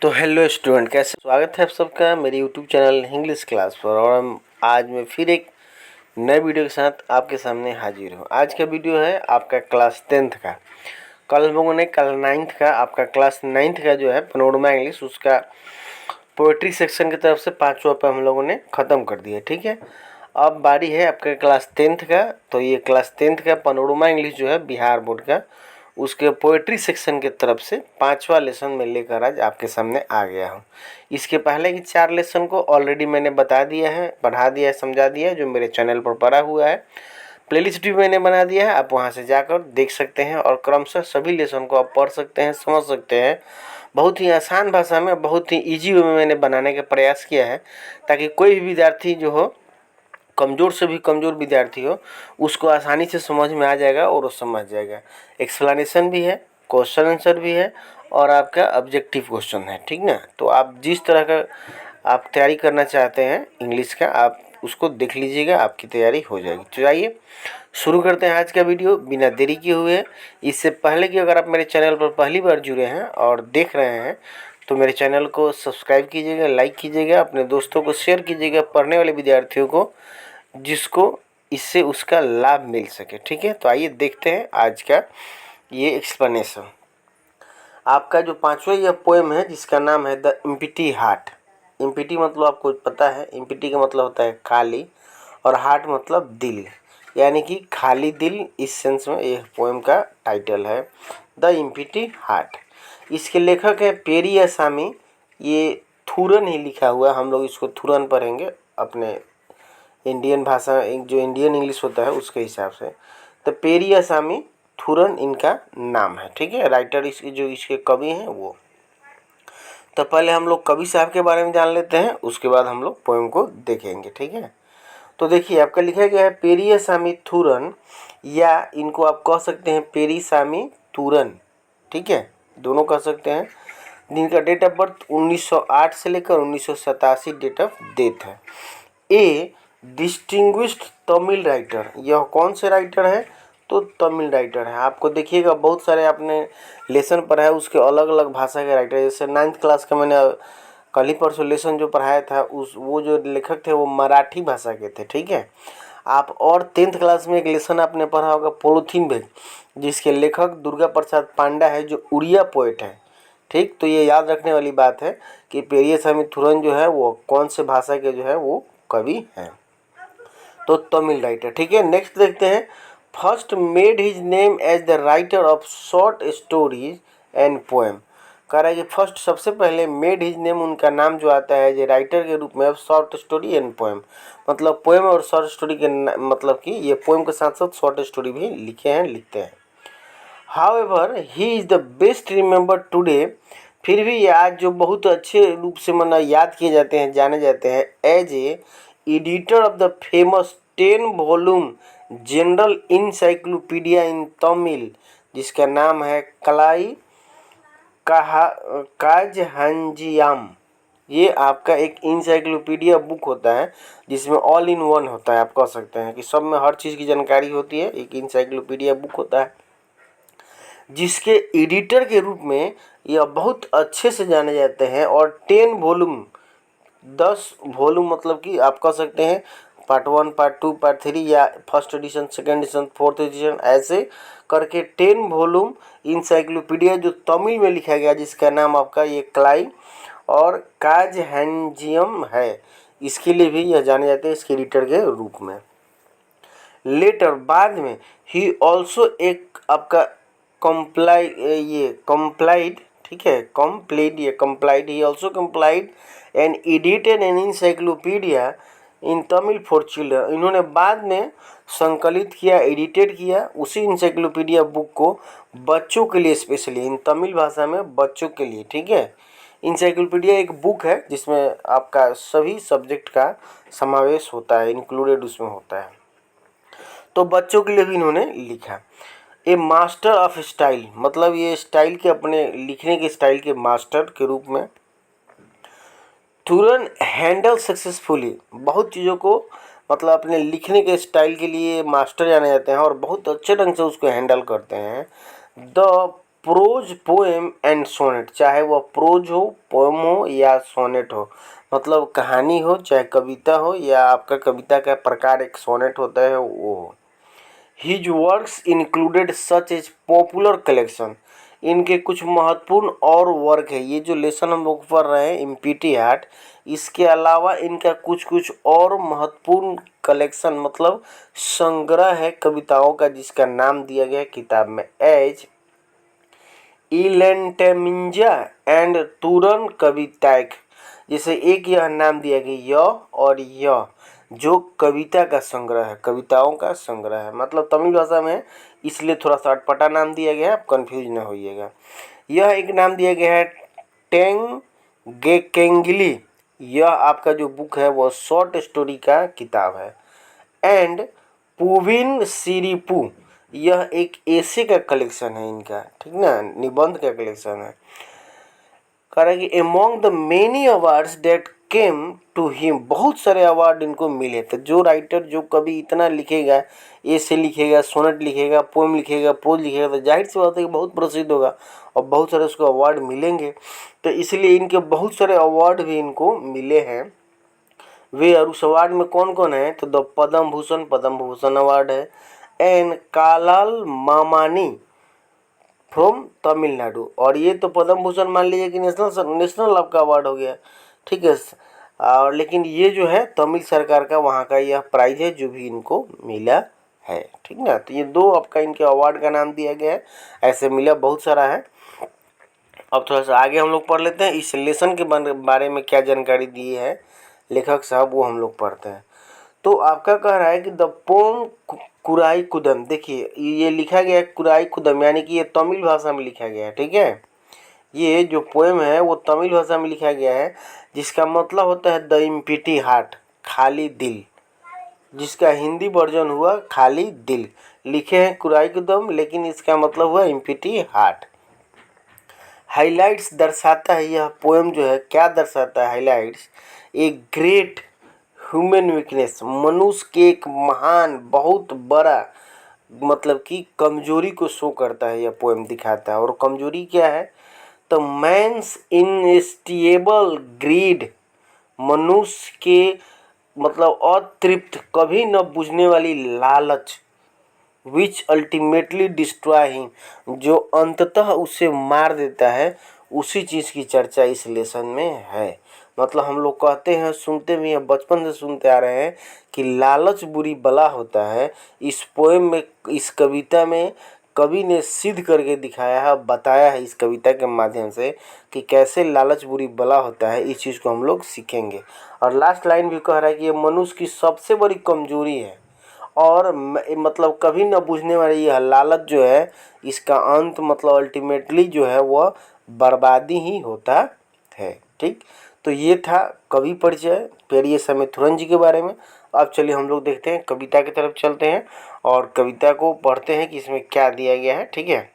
तो hello student, कैसे स्वागत है आप सबका मेरे यूट्यूब चैनल इंग्लिश क्लास पर। और हम आज मैं फिर एक नए वीडियो के साथ आपके सामने हाजिर हूँ। आज का वीडियो है आपका क्लास 10th का। कल हम लोगों ने कल 9th का आपका क्लास 9th का जो है पैनोरमा इंग्लिश उसका पोएट्री सेक्शन की तरफ से 5वां पे हम लोगों ने ख़त्म कर दिया। ठीक है, अब बारी है आपका क्लास 10th का। तो ये क्लास 10th का पैनोरमा इंग्लिश जो है बिहार बोर्ड का, उसके पोएट्री सेक्शन के तरफ से 5वां लेसन में लेकर आज आपके सामने आ गया हूँ। इसके पहले की 4 लेसन को ऑलरेडी मैंने बता दिया है, पढ़ा दिया है, समझा दिया है, जो मेरे चैनल पर पड़ा हुआ है। प्लेलिस्ट भी मैंने बना दिया है, आप वहाँ से जाकर देख सकते हैं और क्रमशः सभी लेसन को आप पढ़ सकते हैं, समझ सकते हैं। बहुत ही आसान भाषा में, बहुत ही ईजी वे में मैंने बनाने का प्रयास किया है, ताकि कोई भी विद्यार्थी जो हो, कमज़ोर से भी कमज़ोर विद्यार्थी हो, उसको आसानी से समझ में आ जाएगा और वो समझ जाएगा। एक्सप्लेनेशन भी है, क्वेश्चन आंसर भी है और आपका ऑब्जेक्टिव क्वेश्चन है। ठीक ना, तो आप जिस तरह का आप तैयारी करना चाहते हैं इंग्लिश का, आप उसको देख लीजिएगा, आपकी तैयारी हो जाएगी। तो आइए शुरू करते हैं आज का वीडियो बिना देरी किए हुए। इससे पहले कि अगर आप मेरे चैनल पर पहली बार जुड़े हैं और देख रहे हैं तो मेरे चैनल को सब्सक्राइब कीजिएगा, लाइक कीजिएगा, अपने दोस्तों को शेयर कीजिएगा, पढ़ने वाले विद्यार्थियों को, जिसको इससे उसका लाभ मिल सके। ठीक है, तो आइए देखते हैं आज का ये एक्सप्लेनेशन। आपका जो 5वां यह पोएम है जिसका नाम है द एम्प्टी हार्ट। एम्प्टी मतलब आपको पता है, एम्प्टी का मतलब होता है खाली और हार्ट मतलब दिल, यानी कि खाली दिल। इस सेंस में यह पोएम का टाइटल है द एम्प्टी हार्ट। इसके लेखक है पेरी आसामी। ये थूरन ही लिखा हुआ, हम लोग इसको थूरन पढ़ेंगे अपने इंडियन भाषा, जो इंडियन इंग्लिश होता है उसके हिसाब से। तो पेरी आसामी थूरन इनका नाम है। ठीक है, राइटर इसके जो इसके कवि हैं वो। तो पहले हम लोग कवि साहब के बारे में जान लेते हैं, उसके बाद हम लोग पोएम को देखेंगे। ठीक है, तो देखिए आपका लिखा गया है पेरी आसामी थूरन, या इनको आप कह सकते हैं पेरी सामी थूरन। ठीक है, दोनों कह सकते हैं। जिनका डेट ऑफ बर्थ 1908 से लेकर 1987 डेट ऑफ डेथ है। ए डिस्टिंग्विश्ड तमिल राइटर, यह कौन से राइटर है? तो तमिल राइटर है। आपको देखिएगा बहुत सारे आपने लेसन पढ़ा है, उसके अलग अलग भाषा के राइटर, जैसे 9th क्लास का मैंने कल ही परसों लेसन जो पढ़ाया था, उस वो जो लेखक थे वो मराठी भाषा के थे। ठीक है, आप और 10th क्लास में एक लेसन आपने पढ़ा होगा पॉलीथीन बैग, जिसके लेखक दुर्गा प्रसाद पांडा है, जो उड़िया पोएट है। ठीक, तो ये याद रखने वाली बात है कि पेरियासामी थूरन जो है वो कौन से भाषा के जो है वो कवि हैं, तो तमिल राइटर। ठीक है, नेक्स्ट देखते हैं। First made his name as the writer of short stories and poem. कह रहा है कि फर्स्ट सबसे पहले मेड हिज नेम, उनका नाम जो आता है जो राइटर के रूप में of short story and poem, मतलब पोएम और शॉर्ट स्टोरी के मतलब कि ये पोएम के साथ साथ शॉर्ट स्टोरी भी लिखे हैं, लिखते हैं। However he is the best remembered today, फिर भी ये आज जो बहुत अच्छे रूप से मना याद किए जाते हैं, जाने जाते हैं as a editor of the famous 10 volume general encyclopaedia in Tamil, जिसका नाम है कलाई काजहंजियाम। ये आपका एक इंसाइक्लोपीडिया बुक होता है जिसमें ऑल इन वन होता है। आप कह सकते हैं कि सब में हर चीज़ की जानकारी होती है, एक इंसाइक्लोपीडिया बुक होता है, जिसके एडिटर के रूप में यह बहुत अच्छे से जाने जाते हैं। और 10 वॉल्यूम, 10 वॉल्यूम मतलब कि आप कह सकते हैं पार्ट 1, पार्ट 2, पार्ट 3, या first edition, second edition, fourth edition, ऐसे करके 10 वॉल्यूम इंसाइक्लोपीडिया जो तमिल में लिखा गया, जिसका नाम आपका ये क्लाई और काजहंजियम है, इसके लिए भी यह जाने जाते हैं इसके एडिटर के रूप में। लेटर बाद में ही ऑल्सो एक आपका कंप्लाइड, ठीक है, compiled he also compiled and edited an encyclopaedia in Tamil for children. इन्होंने बाद में संकलित किया, एडिटेड किया उसी इंसाइक्लोपीडिया बुक को बच्चों के लिए, स्पेशली इन तमिल भाषा में बच्चों के लिए। ठीक है, इंसाइक्लोपीडिया एक बुक है जिसमें आपका सभी सब्जेक्ट का समावेश होता है, इंक्लूडेड उसमें होता है, तो बच्चों के लिए भी इन्होंने लिखा। ए मास्टर ऑफ स्टाइल, मतलब ये स्टाइल के, अपने लिखने के स्टाइल के मास्टर के रूप में। थूरन हैंडल सक्सेसफुली, बहुत चीज़ों को मतलब अपने लिखने के स्टाइल के लिए मास्टर जाने जाते हैं और बहुत अच्छे ढंग से उसको हैंडल करते हैं। The prose poem and sonnet, चाहे वह प्रोज हो, पोएम हो या सोनेट हो, मतलब कहानी हो चाहे कविता हो या आपका कविता का प्रकार एक सोनेट होता है वो हो। His works included such as popular collection, इनके कुछ महत्वपूर्ण और वर्क है। ये जो लेसन हम लोग पढ़ रहे हैं एम्प्टी हार्ट, इसके अलावा इनका कुछ कुछ और महत्वपूर्ण कलेक्शन मतलब संग्रह है कविताओं का, जिसका नाम दिया गया किताब में एज इलेंटेमिंजा एंड तुरन कविताएक। जैसे एक यह नाम दिया गया यह और यह, जो कविता का संग्रह है, कविताओं का संग्रह है, मतलब तमिल भाषा में, इसलिए थोड़ा सा अटपटा नाम दिया गया है, आप कंफ्यूज ना होइएगा। यह एक नाम दिया गया है टेंगेकेंगली, यह आपका जो बुक है वो शॉर्ट स्टोरी का किताब है। एंड पुविन सिरिपू, यह एक एसे का कलेक्शन है इनका, ठीक ना, निबंध का कलेक्शन है। कह रहा है कि among the many awards that came to him, बहुत सारे अवार्ड इनको मिले। तो जो राइटर, जो कभी इतना लिखेगा, ऐसे लिखेगा, सोनेट लिखेगा, पोएम लिखेगा, प्रोज लिखेगा, तो जाहिर सी बात है कि बहुत प्रसिद्ध होगा और बहुत सारे उसको अवार्ड मिलेंगे। तो इसलिए इनके बहुत सारे अवार्ड भी इनको मिले हैं। वे और उस अवार्ड में कौन कौन है, तो द पद्म भूषण अवार्ड है, एंड कालाल मामानी फ्रॉम तमिलनाडु। और ये तो पद्म भूषण मान लीजिए कि नेशनल आपका अवार्ड हो गया, ठीक है। और लेकिन ये जो है तमिल सरकार का वहाँ का यह प्राइज है जो भी इनको मिला है, ठीक ना। तो ये दो आपका इनके अवार्ड का नाम दिया गया है, ऐसे मिला बहुत सारा है। अब थोड़ा सा आगे हम लोग पढ़ लेते हैं इस लेसन के बारे में क्या जानकारी दी है लेखक साहब, वो हम लोग पढ़ते हैं। तो आपका कह रहा है कि द पोम कुराई कुदम, देखिए ये लिखा गया है कुराई कुदम, यानी कि ये तमिल भाषा में लिखा गया है, ठीक है। ये जो पोएम है वो तमिल भाषा में लिखा गया है, जिसका मतलब होता है द एम्प्टी हार्ट, खाली दिल, जिसका हिंदी वर्जन हुआ खाली दिल। लिखे हैं कुराई कुदम, लेकिन इसका मतलब हुआ एम्प्टी हार्ट। हाइलाइट्स दर्शाता है, यह पोएम जो है क्या दर्शाता है, highlights a great human weakness, मनुष्य के एक महान बहुत बड़ा मतलब कि कमजोरी को शो करता है, यह पोएम दिखाता है। और कमजोरी क्या है, तो मैंस इनएस्टिएबल ग्रीड, मनुष्य के मतलब अतृप्त कभी न बुझने वाली लालच, विच अल्टीमेटली डिस्ट्रॉय हिम, जो अंततः उसे मार देता है, उसी चीज़ की चर्चा इस लेसन में है। मतलब हम लोग कहते हैं, सुनते भी हैं, बचपन से सुनते आ रहे हैं कि लालच बुरी बला होता है। इस पोएम में, इस कविता में कवि ने सिद्ध करके दिखाया है, बताया है इस कविता के माध्यम से कि कैसे लालच बुरी बला होता है। इस चीज़ को हम लोग सीखेंगे। और लास्ट लाइन भी कह रहा है कि ये मनुष्य की सबसे बड़ी कमजोरी है और मतलब कभी न बुझने वाली यह लालच जो है, इसका अंत मतलब अल्टीमेटली जो है वह बर्बादी ही होता है, ठीक। तो ये था कवि परिचय पेरिये समीथुरन जी के बारे में। अब चलिए हम लोग देखते हैं, कविता की तरफ चलते हैं और कविता को पढ़ते हैं कि इसमें क्या दिया गया है, ठीक है।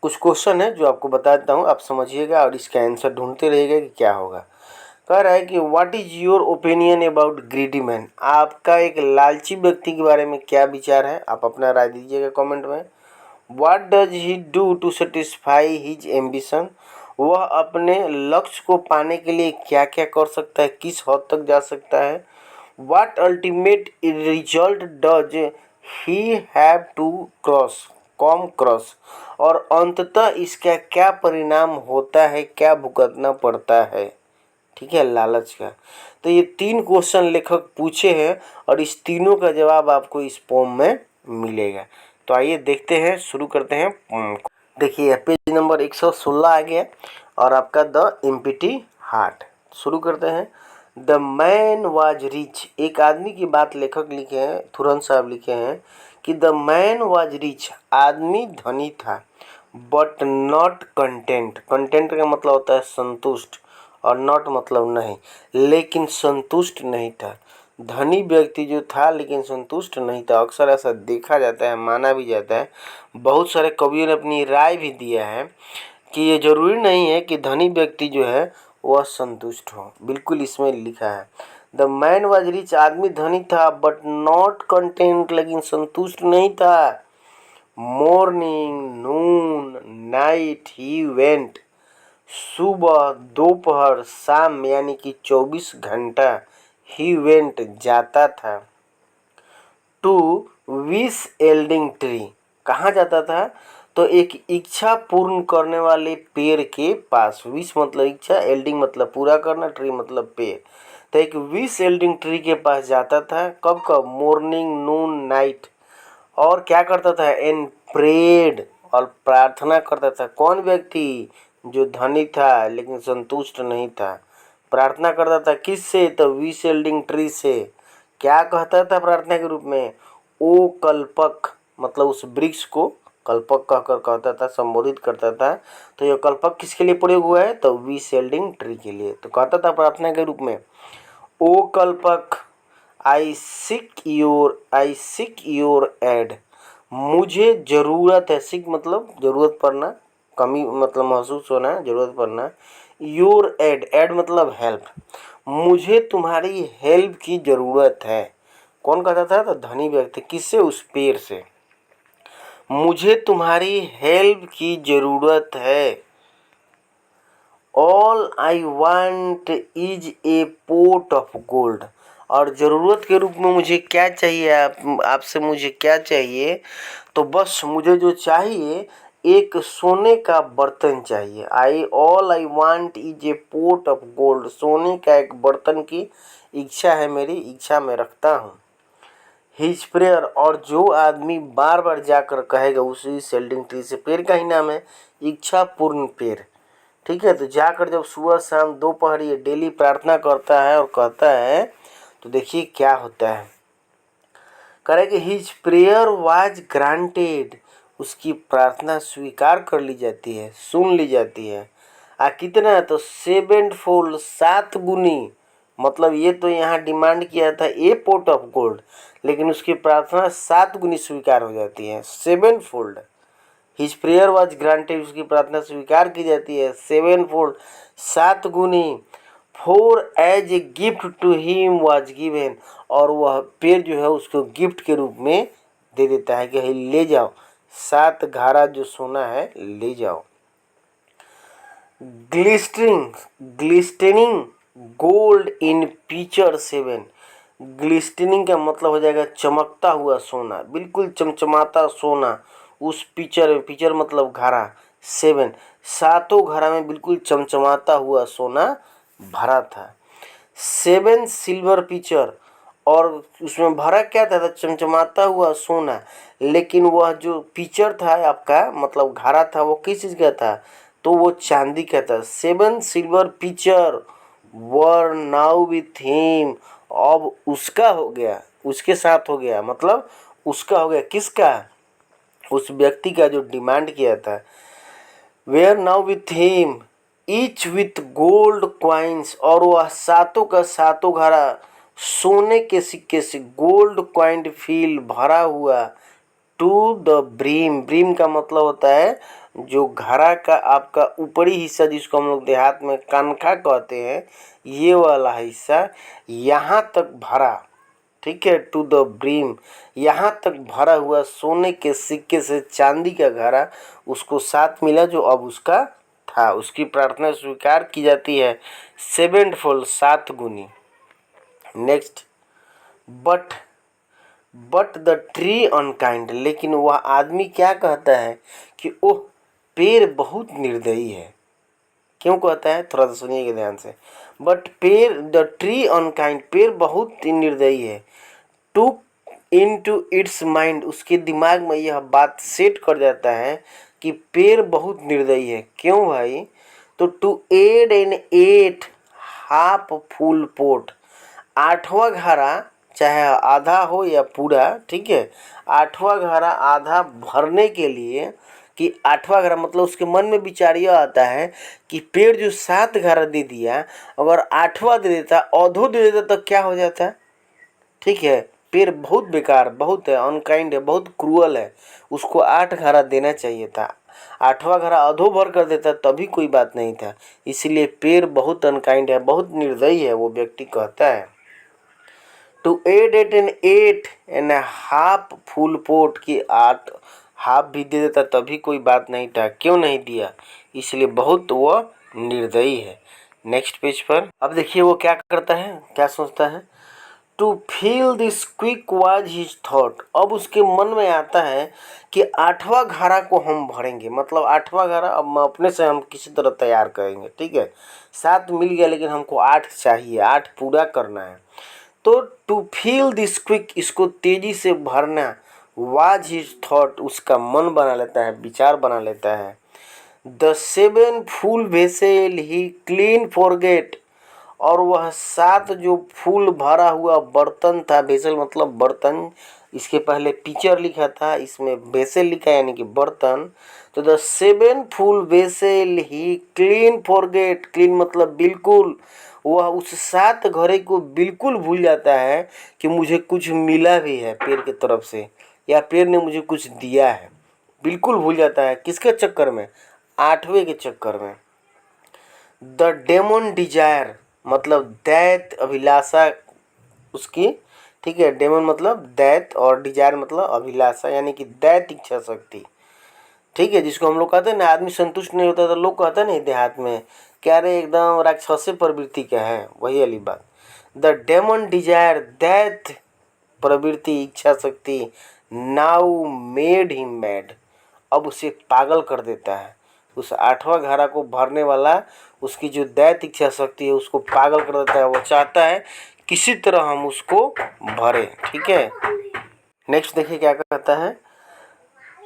कुछ क्वेश्चन है जो आपको बता देता हूँ, आप समझिएगा और इसका आंसर ढूंढते रहिएगा कि क्या होगा। कह रहा है कि what is your opinion about greedy man, आपका एक लालची व्यक्ति के बारे में क्या विचार है, आप अपना राय दीजिएगा कमेंट में। What does he do to satisfy his ambition, वह अपने लक्ष्य को पाने के लिए क्या क्या कर सकता है, किस हद तक जा सकता है। What ultimate result does he have to cross, और अंततः इसका क्या परिणाम होता है, क्या भुगतना पड़ता है, ठीक है, लालच का। तो ये तीन क्वेश्चन लेखक पूछे हैं और इस तीनों का जवाब आपको इस पोम में मिलेगा। तो आइए देखते हैं, शुरू करते हैं पोम को। देखिए पेज नंबर 116 आ गया और आपका द एम्प्टी हार्ट। शुरू करते हैं। द मैन वाज रिच, एक आदमी की बात लेखक लिखे हैं, थुरन साहब लिखे हैं कि द मैन वाज रिच, आदमी धनी था, बट नॉट कंटेंट, कंटेंट का मतलब होता है संतुष्ट और नॉट मतलब नहीं, लेकिन संतुष्ट नहीं था। धनी व्यक्ति जो था लेकिन संतुष्ट नहीं था, अक्सर ऐसा देखा जाता है, माना भी जाता है। बहुत सारे कवियों ने अपनी राय भी दिया है कि ये जरूरी नहीं है कि धनी व्यक्ति जो है वह संतुष्ट हो, बिल्कुल इसमें लिखा है द मैन वाज रिच, आदमी धनी था बट नॉट कंटेंट, लेकिन संतुष्ट नहीं था। Morning, Noon, night he went, सुबह, दोपहर, शाम यानी कि 24 घंटा ही वेंट जाता था। टू विश एल्डिंग ट्री, कहाँ जाता था? तो एक इच्छा पूर्ण करने वाले पेड़ के पास। विश मतलब इच्छा, एल्डिंग मतलब पूरा करना, ट्री मतलब पेड़। तो एक विश एल्डिंग ट्री के पास जाता था। कब कब? मॉर्निंग, नून, नाइट। और क्या करता था? एंड प्रेड, और प्रार्थना करता था। कौन व्यक्ति? जो धनी था लेकिन संतुष्ट नहीं था। प्रार्थना करता था किससे? तो विश एल्डिंग ट्री से। क्या कहता था प्रार्थना के रूप में? ओ कल्पक, मतलब उस वृक्ष को कल्पक कहकर कहता था, संबोधित करता था। तो यह कल्पक किसके लिए प्रयोग हुआ है? तो विश एल्डिंग ट्री के लिए। तो कहता था प्रार्थना के रूप में, ओ कल्पक, आई सिक योर एड, मुझे जरूरत है। सिक मतलब जरूरत पड़ना, कमी मतलब महसूस होना, जरूरत पड़ना। योर एड मतलब हेल्प, मुझे तुम्हारी हेल्प की जरूरत है। कौन कहता था? तो धनी व्यक्ति। किससे? उस पेड़ से। मुझे तुम्हारी हेल्प की जरूरत है। All I want is a pot of gold, और ज़रूरत के रूप में मुझे क्या चाहिए? आपसे मुझे क्या चाहिए? तो बस मुझे जो चाहिए एक सोने का बर्तन चाहिए। All I want is a pot of gold, सोने का एक बर्तन की इच्छा है, मेरी इच्छा में रखता हूँ। हिज प्रेयर, और जो आदमी बार बार जाकर कहेगा उसी सेल्डिंग ट्री से, पेड़ का ही नाम है इच्छा पूर्ण पेड़। ठीक है, तो जाकर जब सुबह शाम दोपहर ये डेली प्रार्थना करता है और कहता है, तो देखिए क्या होता है। करे कि हिज प्रेयर वाज ग्रांटेड, उसकी प्रार्थना स्वीकार कर ली जाती है, सुन ली जाती है। कितना? तो 7 फोल्ड, 7 गुनी। मतलब ये तो यहाँ डिमांड किया था ए पोट ऑफ गोल्ड, लेकिन उसकी प्रार्थना 7 गुनी स्वीकार हो जाती है, 7 fold. His prayer was granted, उसकी प्रार्थना स्वीकार की जाती है 7 फोल्ड, 7 गुनी। For as a gift to him was given, और वह पेड़ जो है उसको गिफ्ट के रूप में दे देता है कि ले जाओ, 7 घारा जो सोना है ले जाओ। ग्लिस्टनिंग गोल्ड इन पिक्चर 7, ग्लिस्टनिंग का मतलब हो जाएगा चमकता हुआ सोना, बिल्कुल चमचमाता सोना उस पिक्चर में। पिक्चर मतलब घड़ा। 7, 7 घड़ा में बिल्कुल चमचमाता हुआ सोना भरा था। 7 सिल्वर पिक्चर, और उसमें भरा क्या था? चमचमाता हुआ सोना, लेकिन वह जो पिक्चर था आपका, मतलब घड़ा था, वो किस चीज़ का था? तो वो चांदी का था। 7 silver picture were now with him, अब उसका हो गया, उसके साथ हो गया, मतलब उसका हो गया। किसका? उस व्यक्ति का जो डिमांड किया था। Where now with him each with gold coins, और वह 7 का 7 घड़ा सोने के सिक्के से, गोल्ड क्वाइंट फील भरा हुआ। टू द ब्रीम, ब्रीम का मतलब होता है जो घड़ा का आपका ऊपरी हिस्सा, जिसको हम लोग देहात में कनखा कहते हैं, ये वाला हिस्सा यहाँ तक भरा। ठीक है, टू द ब्रीम, यहाँ तक भरा हुआ सोने के सिक्के से चांदी का घड़ा उसको साथ मिला जो अब उसका था। उसकी प्रार्थना स्वीकार की जाती है 7 फोल्ड, 7 गुनी। Next, but the tree unkind, लेकिन वह आदमी क्या कहता है कि ओह पेड़ बहुत निर्दयी है। क्यों कहता है? थोड़ा सा सुनिएगा ध्यान से। बट पेड़, द ट्री अनकाइंड, पेड़ बहुत निर्दयी है। टू इनटू इट्स माइंड, उसके दिमाग में यह बात सेट कर जाता है कि पेड़ बहुत निर्दयी है। क्यों भाई? तो to add an 8 half full pot, 8वां घड़ा चाहे आधा हो या पूरा, ठीक है, 8वां घड़ा आधा भरने के लिए, कि 8वां घड़ा मतलब उसके मन में विचार यह आता है कि पेड़ जो 7 घड़ा दे दिया, अगर 8वां दे देता, आधो दे देता, तो क्या हो जाता? ठीक है, पेड़ बहुत बेकार, बहुत है अनकाइंड है, बहुत क्रूअल है, उसको 8 घड़ा देना चाहिए था। 8वां घड़ा अधो भर कर देता तभी कोई बात नहीं था। इसलिए पेड़ बहुत अनकाइंड है, बहुत निर्दयी है, वो व्यक्ति कहता है। To add at an 8 and half full pot की 8 हाफ भी दे देता तभी कोई बात नहीं था, क्यों नहीं दिया, इसलिए बहुत वह निर्दयी है। नेक्स्ट पेज पर अब देखिए वो क्या करता है, क्या सोचता है। To feel this quick was his thought. अब उसके मन में आता है कि 8वां घड़ा को हम भरेंगे, मतलब 8वां घड़ा अब अपने से हम किसी तरह तैयार करेंगे। ठीक है, 7 मिल गया लेकिन हमको 8 चाहिए, 8 पूरा करना है। तो टू फील दिस क्विक, इसको तेजी से भरना, वाज हिज थॉट, उसका मन बना लेता है, विचार बना लेता है। The 7 full vessel he clean forget, और वह 7 जो फूल भरा हुआ बर्तन था, वेसल मतलब बर्तन, इसके पहले पिक्चर लिखा था, इसमें वेसल लिखा यानी कि बर्तन। तो the 7 full vessel he clean forget, clean मतलब बिल्कुल, वह उस 7 घड़े को बिल्कुल भूल जाता है कि मुझे कुछ मिला भी है पेड़ की तरफ से, या पेड़ ने मुझे कुछ दिया है, बिल्कुल भूल जाता है। किसके चक्कर में, 8वें के चक्कर में। द डेमन डिजायर मतलब दैत, अभिलाषा उसकी। ठीक है, डेमन मतलब दैत और डिजायर मतलब अभिलाषा, यानी कि दैत इच्छा शक्ति। ठीक है, जिसको हम लोग कहते हैं ना, आदमी संतुष्ट नहीं होता तो लोग कहते हैं ना देहात में, क्या रे एकदम राक्षसी प्रवृत्ति का है, वही वाली बात। द डेमन डिजायर, दैत प्रवृत्ति, इच्छा शक्ति, नाउ मेड हिम मैड, अब उसे पागल कर देता है। उस 8वां घड़ा को भरने वाला उसकी जो दैत इच्छा शक्ति है उसको पागल कर देता है। वो चाहता है किसी तरह हम उसको भरे। ठीक है, नेक्स्ट देखिए क्या कहता है।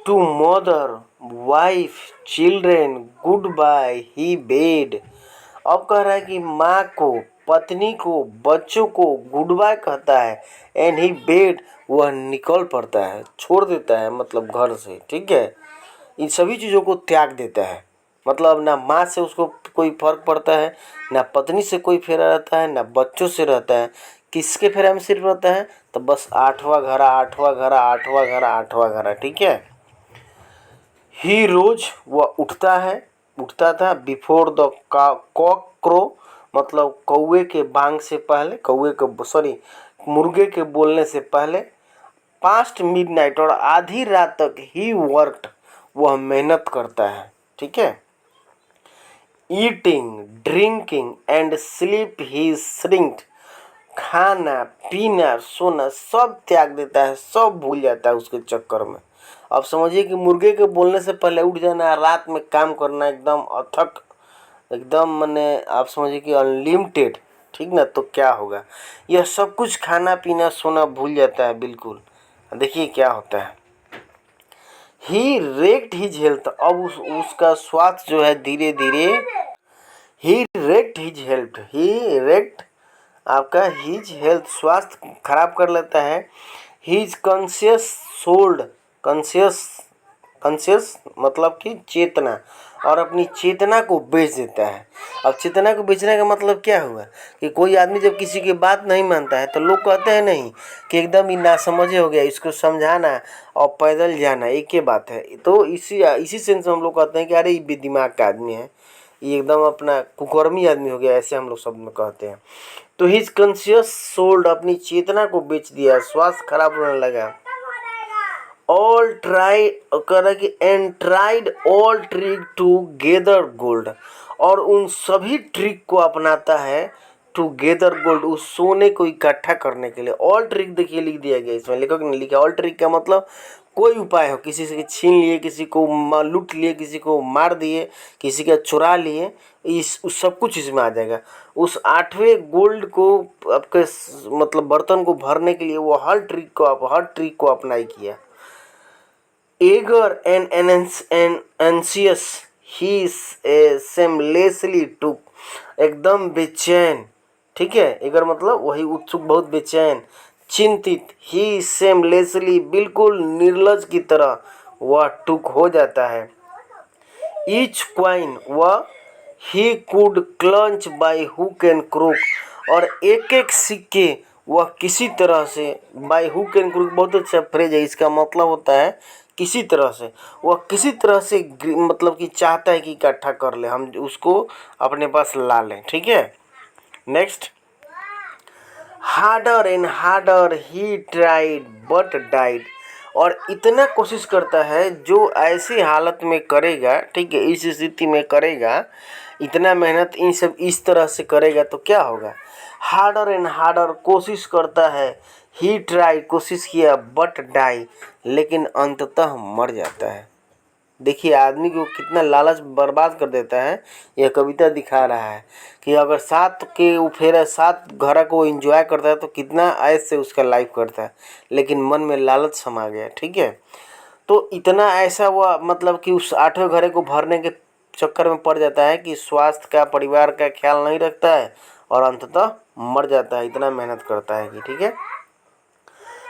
To mother wife children goodbye he bade. अब कह रहा है कि माँ को, पत्नी को, बच्चों को गुड बाय कहता है, एंड ही बेड, वह निकल पड़ता है, छोड़ देता है, मतलब घर से। ठीक है, इन सभी चीज़ों को त्याग देता है, मतलब ना माँ से उसको कोई फर्क पड़ता है, ना पत्नी से कोई फेरा रहता है, ना बच्चों से रहता है। किसके फेरा में सिर्फ रहता है, तो बस 8वां घड़ा, 8वां घड़ा, 8वां घड़ा, 8वां घड़ा। ठीक है, ही रोज, वह उठता है, उठता था, बिफोर द कॉक क्रो मतलब कौवे के बांग से पहले, कौवे के सॉरी मुर्गे के बोलने से पहले। पास्ट मिडनाइट, और आधी रात तक ही वर्कड, वह मेहनत करता है। ठीक है, eating drinking and sleep he shrinked, खाना पीना सोना सब त्याग देता है, सब भूल जाता है उसके चक्कर में। अब समझिए कि मुर्गे के बोलने से पहले उठ जाना, रात में काम करना, एकदम अथक, एकदम मैंने आप समझिए कि अनलिमिटेड। ठीक ना, तो क्या होगा, यह सब कुछ खाना पीना सोना भूल जाता है बिल्कुल। देखिए क्या होता है। ही रेक्ट हिज हेल्थ, अब उसका स्वास्थ्य जो है धीरे धीरे, ही रेक्ट हिज हेल्थ, ही रेक्ट आपका हिज हेल्थ, स्वास्थ्य खराब कर लेता है। His conscious sold, conscious, conscious मतलब कि चेतना, और अपनी चेतना को बेच देता है। अब चेतना को बेचने का मतलब क्या हुआ कि कोई आदमी जब किसी की बात नहीं मानता है तो लोग कहते हैं नहीं कि एकदम ही नासमझे हो गया, इसको समझाना और पैदल जाना एक ही बात है। तो इसी सेंस में हम लोग कहते हैं कि अरे ये बेदिमाग का आदमी है, ये एकदम अपना कुकर्मी आदमी हो गया, ऐसे हम लोग शब्द में कहते हैं। तो हिज कॉन्शियस सोल्ड, अपनी चेतना को बेच दिया, स्वास्थ्य खराब होने लगा। ऑल ट्राई कर रहा कि and tried all trick to gather gold, और उन सभी ट्रिक को अपनाता है टू गेदर गोल्ड, उस सोने को इकट्ठा करने के लिए। ऑल ट्रिक देखिए लिख दिया गया इसमें, लेखक ने लिखा ऑल ट्रिक का मतलब कोई उपाय हो, किसी से छीन लिए, किसी को लूट लिए, किसी को मार दिए, किसी का चुरा लिए, इस उस सब कुछ इसमें आ जाएगा। उस 8वें गोल्ड को आपके मतलब बर्तन को भरने के लिए वो हर ट्रिक को अप्लाई किया। eager and anxious he shamelessly took, एकदम बेचैन। ठीक है, eager मतलब वही उत्सुक, बहुत बेचैन, चिंतित, he shamelessly बिल्कुल निर्लज की तरह वह टुक हो जाता है। each coin वह he could clutch by hook and crook, और एक एक सिक्के वह किसी तरह से, बाय हुक एंड क्रूक बहुत अच्छा फ्रेज है, इसका मतलब होता है किसी तरह से, वह किसी तरह से मतलब कि चाहता है कि इकट्ठा कर ले, हम उसको अपने पास ला लें। ठीक है, next. Harder and harder he tried but died, और इतना कोशिश करता है जो ऐसी हालत में करेगा, ठीक है, इस स्थिति में करेगा, इतना मेहनत इन सब इस तरह से करेगा तो क्या होगा, हार्डर एंड हार्डर कोशिश करता है। ही ट्राई, कोशिश किया, बट डाई, लेकिन अंततः मर जाता है। देखिए आदमी को कितना लालच बर्बाद कर देता है। यह कविता दिखा रहा है कि अगर 7 के फेरा 7 घर को एंजॉय करता है तो कितना ऐश से उसका लाइफ करता है, लेकिन मन में लालच समा गया, ठीक है। तो इतना ऐसा हुआ मतलब कि उस 8वें घरे को भरने के चक्कर में पड़ जाता है कि स्वास्थ्य का, परिवार का ख्याल नहीं रखता है और अंततः मर जाता है। इतना मेहनत करता है कि, ठीक है।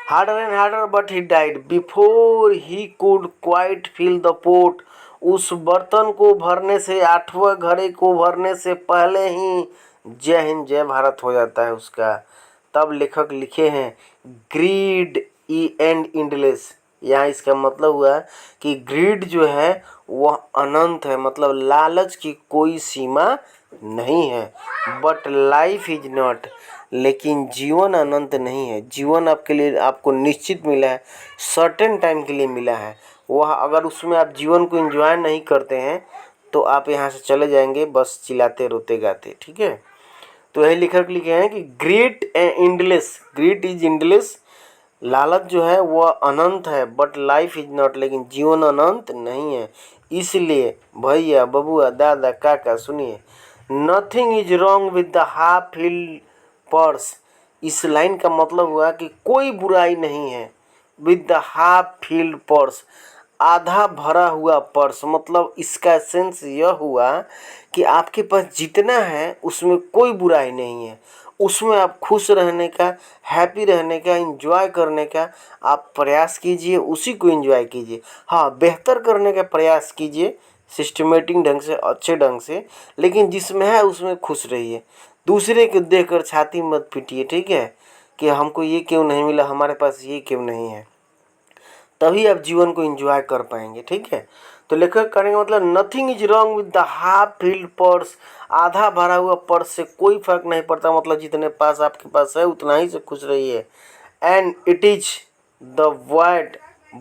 Harder and harder, but he died before he could quite fill the pot. उस बर्तन को भरने से, 8वें घड़े को भरने से पहले ही जय हिंद जय भारत हो जाता है उसका। तब लेखक लिखे हैं ग्रीड ई एंड इंडलेस। यहाँ इसका मतलब हुआ कि ग्रीड जो है वह अनंत है, मतलब लालच की कोई सीमा नहीं है। बट लाइफ इज नॉट, लेकिन जीवन अनंत नहीं है। जीवन आपके लिए, आपको निश्चित मिला है, सर्टेन टाइम के लिए मिला है। वह अगर उसमें आप जीवन को एंजॉय नहीं करते हैं तो आप यहाँ से चले जाएंगे बस चिल्लाते रोते गाते, ठीक है। तो यही लेखक लिखे हैं कि great endless, great is endless, लालच जो है वह अनंत है, बट लाइफ इज नॉट, लेकिन जीवन अनंत नहीं है। इसलिए भैया, बबुआ, दादा, काका सुनिए, nothing is wrong with the half filled purse. इस लाइन का मतलब हुआ कि कोई बुराई नहीं है with the half filled purse, आधा भरा हुआ पर्स। मतलब इसका सेंस यह हुआ कि आपके पास जितना है उसमें कोई बुराई नहीं है, उसमें आप खुश रहने का, हैप्पी रहने का, एंजॉय करने का आप प्रयास कीजिए, उसी को एंजॉय कीजिए। हाँ, बेहतर करने का प्रयास कीजिए सिस्टमेटिक ढंग से, अच्छे ढंग से, लेकिन जिसमें है उसमें खुश रहिए। दूसरे को देखकर छाती मत पीटिए, ठीक है, कि हमको ये क्यों नहीं मिला, हमारे पास ये क्यों नहीं है। तभी आप जीवन को एंजॉय कर पाएंगे, ठीक है। तो लेखक कहने का मतलब nothing is wrong with the half filled purse, आधा भरा हुआ पर्स से कोई फर्क नहीं पड़ता, मतलब जितने पास आपके पास है उतना ही से खुश रहिए। And it is the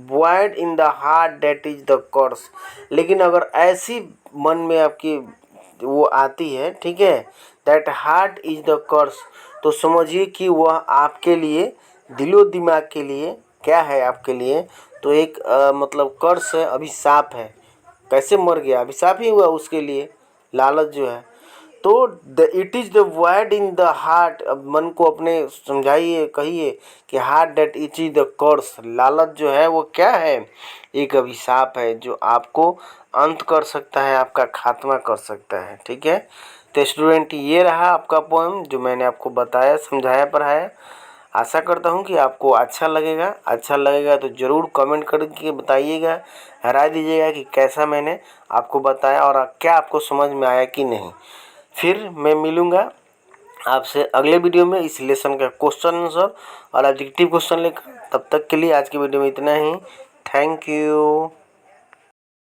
void in the heart that is the curse. लेकिन अगर ऐसी मन में आपकी वो आती है, ठीक है, that heart is the curse, तो समझिए कि वह आपके लिए, दिलो दिमाग के लिए क्या है, आपके लिए तो एक मतलब कर्स है, अभिशाप है। कैसे मर गया, अभिशाप ही हुआ उसके लिए, लालच जो है। तो it is the word in the heart, अब मन को अपने समझाइए, कहिए कि heart that it is the curse, लालच जो है वो क्या है, एक अभिशाप है जो आपको अंत कर सकता है, आपका खात्मा कर सकता है, ठीक है। तो स्टूडेंट, ये रहा आपका पोएम जो मैंने आपको बताया, समझाया, पढ़ाया। आशा करता हूँ कि आपको अच्छा लगेगा। अच्छा लगेगा तो ज़रूर कमेंट करके बताइएगा, राय दीजिएगा कि कैसा मैंने आपको बताया और क्या आपको समझ में आया कि नहीं। फिर मैं मिलूँगा आपसे अगले वीडियो में इस लेसन का क्वेश्चन आंसर और ऑब्जेक्टिव क्वेश्चन लेकर। तब तक के लिए आज की वीडियो में इतना ही। Thank you.